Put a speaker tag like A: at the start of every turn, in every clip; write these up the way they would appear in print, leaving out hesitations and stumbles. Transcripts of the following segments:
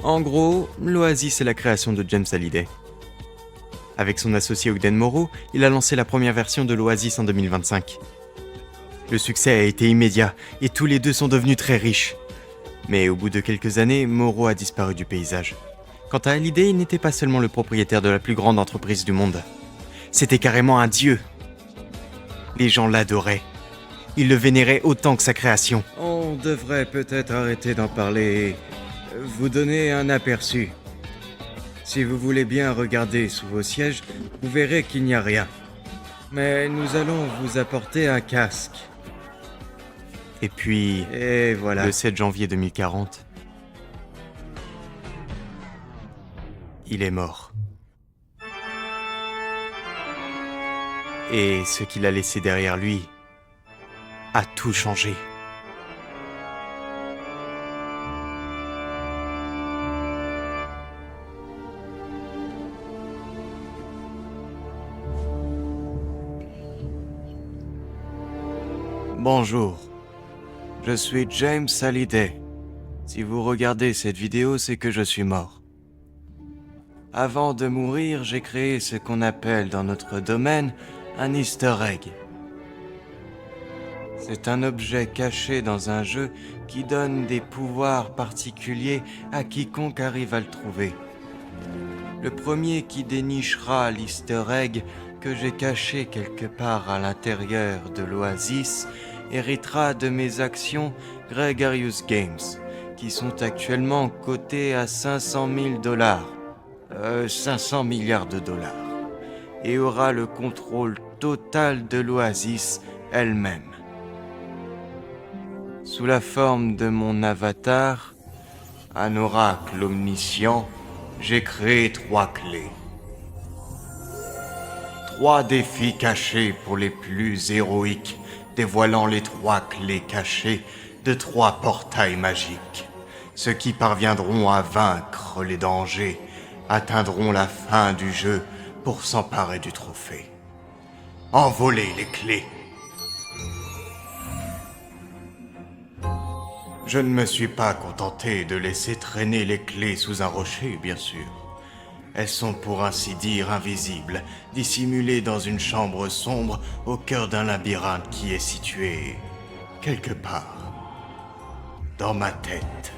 A: En gros, l'Oasis est la création de James Hallyday. Avec son associé Ogden Morrow, il a lancé la première version de l'Oasis en 2025. Le succès a été immédiat et tous les deux sont devenus très riches. Mais au bout de quelques années, Morrow a disparu du paysage. Quant à Hallyday, il n'était pas seulement le propriétaire de la plus grande entreprise du monde. C'était carrément un dieu. Les gens l'adoraient. Ils le vénéraient autant que sa création.
B: On devrait peut-être arrêter d'en parler et vous donner un aperçu. Si vous voulez bien regarder sous vos sièges, vous verrez qu'il n'y a rien. Mais nous allons vous apporter un casque.
A: Et puis,
B: Et voilà.
A: le 7 janvier 2040, il est mort. Et ce qu'il a laissé derrière lui a tout changé.
B: Bonjour, je suis James Hallyday. Si vous regardez cette vidéo, c'est que je suis mort. Avant de mourir, j'ai créé ce qu'on appelle dans notre domaine un Easter egg. C'est un objet caché dans un jeu qui donne des pouvoirs particuliers à quiconque arrive à le trouver. Le premier qui dénichera l'Easter egg que j'ai caché quelque part à l'intérieur de l'Oasis héritera de mes actions Gregarious Games, qui sont actuellement cotées à 500 000 $. 500 milliards de dollars. Et aura le contrôle total de l'Oasis elle-même. Sous la forme de mon avatar, un oracle omniscient, j'ai créé 3 clés. 3 défis cachés pour les plus héroïques, dévoilant les 3 clés cachées de 3 portails magiques. Ceux qui parviendront à vaincre les dangers atteindront la fin du jeu pour s'emparer du trophée. Envolez les clés. Je ne me suis pas contenté de laisser traîner les clés sous un rocher, bien sûr. Elles sont pour ainsi dire invisibles, dissimulées dans une chambre sombre au cœur d'un labyrinthe qui est situé quelque part dans ma tête.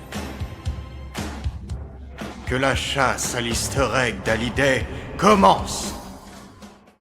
B: Que la chasse à l'Easter egg d'Hallyday commence!